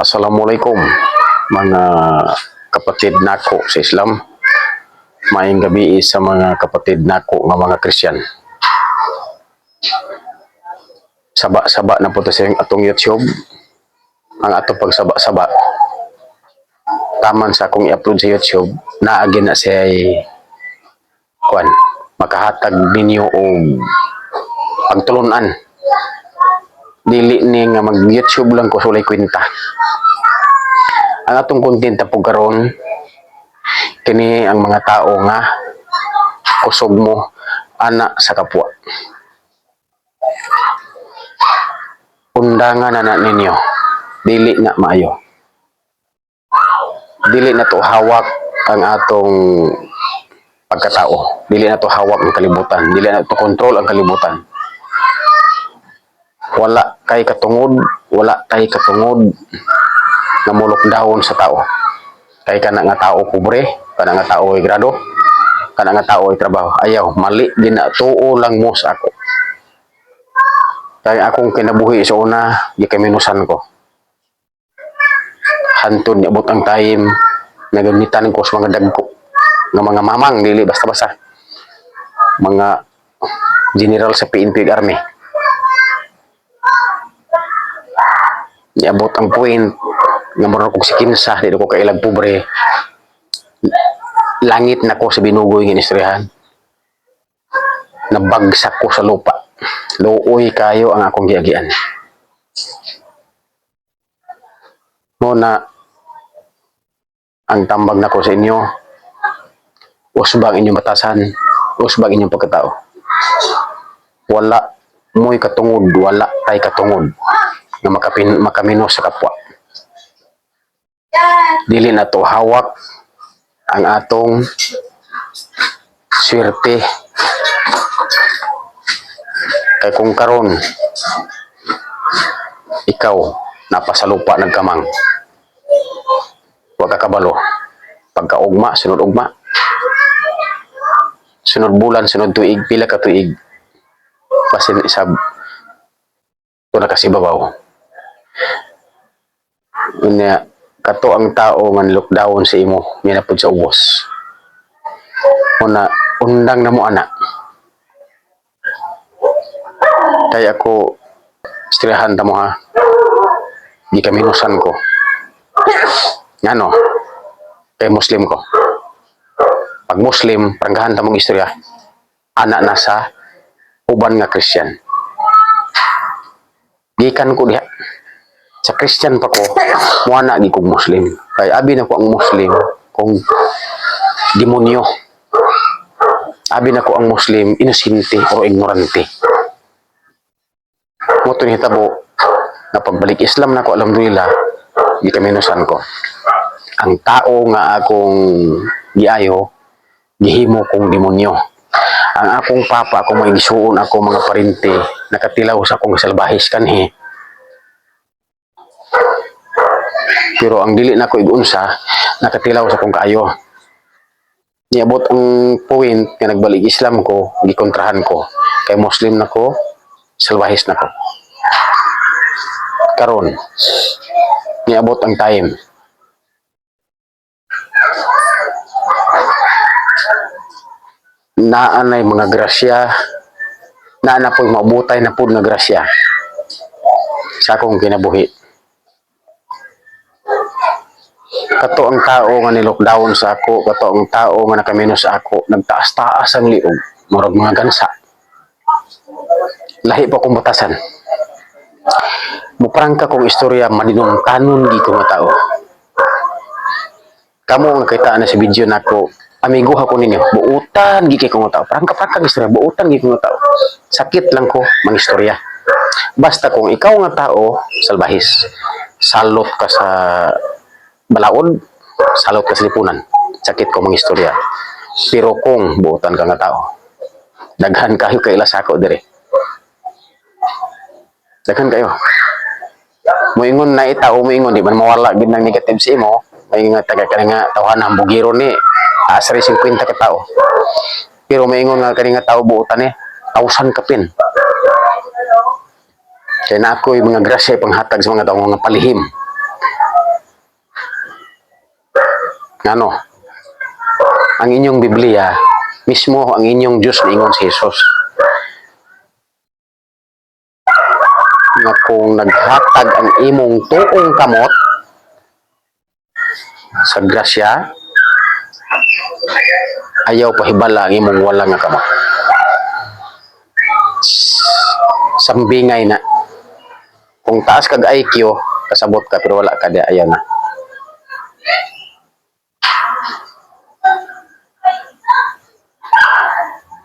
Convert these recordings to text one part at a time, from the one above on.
Assalamualaikum mga kapatid nako sa Islam. Maayong gabi sa mga kapatid nako nga mga Kristiyan. Saba-saba na po to sa atong YouTube. Ang atong pagsaba-saba taman sa akong i-upload sa YouTube naagi na siya kuan makahatag ninyo og pagtulunan. Dili ni nga mag-YouTube lang ko sulay kwenta. Ang atong content po karon kini ang mga tao nga kusog mo ana sa kapwa. Undangan na ninyo, dili na maayo. Dili na to hawak ang atong pagkatao. Dili na to hawak ang kalibutan. Dili na to control ang kalibutan. Wala kay katungod na mulok dahon sa tao. Kay kana nga tao pobre, kana nga tao ay grado, kana nga tao ay trabaho. Ayaw, mali din na tuo lang mo sa ako. Kay akong kinabuhi sa una, gikaminusan ko. Hantod niabot ang time, nagamitan ko sa mga dagko nga mga mamang, dili basta-basta. Mga general sa PNP Army. Niabot ang point nga maron kog si kinsa, di ko kailag pobre. Langit na ko sa binugoy ng istoryahan. Nabagsak ko sa lupa. Luoy kayo ang akong giagian. Muna ang tambag na ko sa inyo, usbang inyong batasan, usbang inyong pagkatao. Wala mo'y katungod, wala tay katungod na makaminos sa kapwa. Dili na to hawak ang atong swerte. Kay kung karon ikaw napasalupa nagkamang, wag ka kabalo. Pagkaugma, sunod ugma, sunod bulan, sunod tuig, pila ka tuig, basin isab ito na kasibabaw. Unya kato ang tao nga lockdown sa imo minapod sa ubos. Una undang na mo ana. Kay ako istrihan ta mo ha. Gikaminusan ko. Ngano? Kay Muslim ko. Pag Muslim, pranggahan ta mong istorya. Ana na sa uban nga Christian. Gikan ko diha. Sa Christian pa ko, muana gi kog Muslim. Kay abi na ko ang Muslim kung demonyo. Abi na ko ang Muslim inosente o ignorante. Mo to hitabo na pagbalik Islam na ko, alhamdulillah, di kaminusan ko. Ang tao nga akong giayo, gihimo kong demonyo. Ang akong papa, akong mga gisuon, ako mga parente, nakatilaw sa akong salbahis kanhi. Pero ang dili na ko igunsa, nakatilaw sa akong kaayo. Niabot ang point nga nagbalik Islam ko, gikontrahan ko. Kay Muslim na ko, salbahis na ko. Karon, niabot ang time. Naanay mga grasya, naana po'y mabutay na po nga grasya sa akong kinabuhi. Kato ang tao nga ni-lockdown sa ako, kato ang tao nga nakamino sa ako, nagtaas-taas ang liog, marag mga gansa. Lahi pa kong batasan. Muprangka kong istorya, maninungkanon di ko nga tao. Kamu ang nakita na sa video na ako, amigo ako ninyo, buutan gi kay ko nga tao. Prangka istorya, buutan gi ko nga tao. Sakit lang ko mang istorya. Basta kung ikaw nga tao, salbahis, salot ka sa balaod, salot ka sa lipunan. Sakit ko mang istorya. Pero kung buutan ka nga tao, daghan kayo kay ilas ako dire. Daghan kayo. Moingon na itao, moingon, di man mawala gid ng negative sa imo. May nga taga ka nga tawanan bugiro ni asari 50 ka tao. Pero moingon nga kani nga tao buutan ni 1,000 ka pin. Kaya na ako'y mga grasya panghatag sa mga tao nga palihim. Ngano, ang inyong Biblia, mismo ang inyong Diyos na ingon si Jesus, nga kung naghatag ang imong tuong kamot sa grasya, ayaw pahibala ang imong wala nga kamot. Sambingay na. Kung taas kag IQ, kasabot ka pero wala ka di, ayaw na.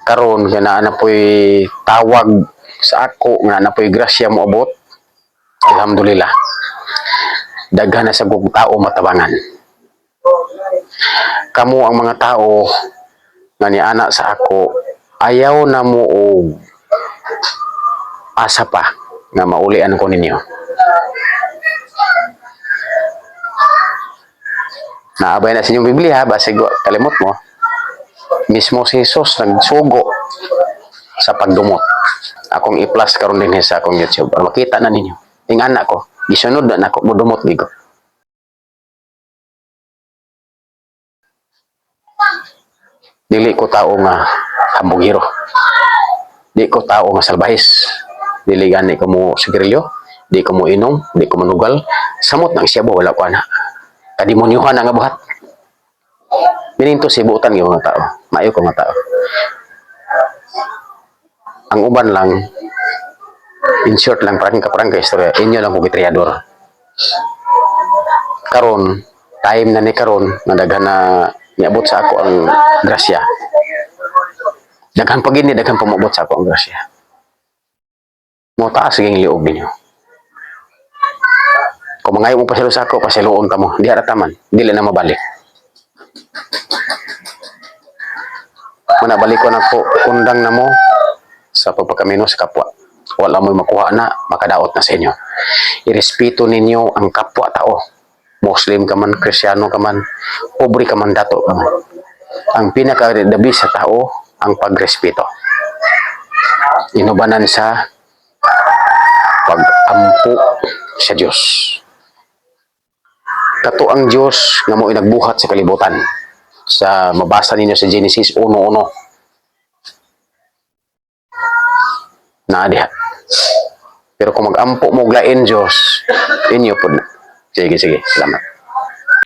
Karon nga na po'y tawag sa ako nga na po'y grasya mo abot. Alhamdulillah. Daghan na sa kong tao matabangan. Kamo ang mga tao nga ni anak sa ako, ayaw na mo og asa pa nga maulian ko ninyo. Naabay na sa inyong Biblia, basig kalimot mo. Mismo si Jesus nagsugo sa pagdumot. Akong i-plus karon din sa akong YouTube. Para makita na ninyo. Ing anak ko, gisunod na nako mudumot gigo. Dili ko tao nga hambugiro. Di ko tao nga salbahis. Dili gani ko mo sigarilyo, di ko mo inom, di ko manugal. Samot nang siya wala ko ana. Kadimonyohan na nga buhat. Mininto si buutan yung mga tao. Maayo ko mga tao. Ang uban lang, in short lang, parang istorya, inyo lang kong itriador. Karon, time na ni karon, nadaghan na niabot sa ako ang grasya. Daghan pag ini, daghan pumabot sa ako ang grasya. Mo taas ang liog ninyo. Kung mangayo mo pasilo sa ako, pasiloon ka mo. Di harataman, dili na mabalik. Manabalik ko na po, undang na mo sa pagpakamino sa kapwa. Wala mo'y makuha na, makadaot na sa inyo. Irespeto ninyo ang kapwa tao. Muslim ka man, Krisyano ka man, pobre ka man, dato ka man. Ang pinakadabi sa tao, ang pagrespeto. Inubanan sa pag-ampo sa Diyos. Kato ang Diyos nga mo inagbuhat sa kalibutan. Sa mabasa ninyo sa Genesis 1:1. Na diha. Pero kung mag-ampo mo glain Diyos, inyo po na. Sige, salamat.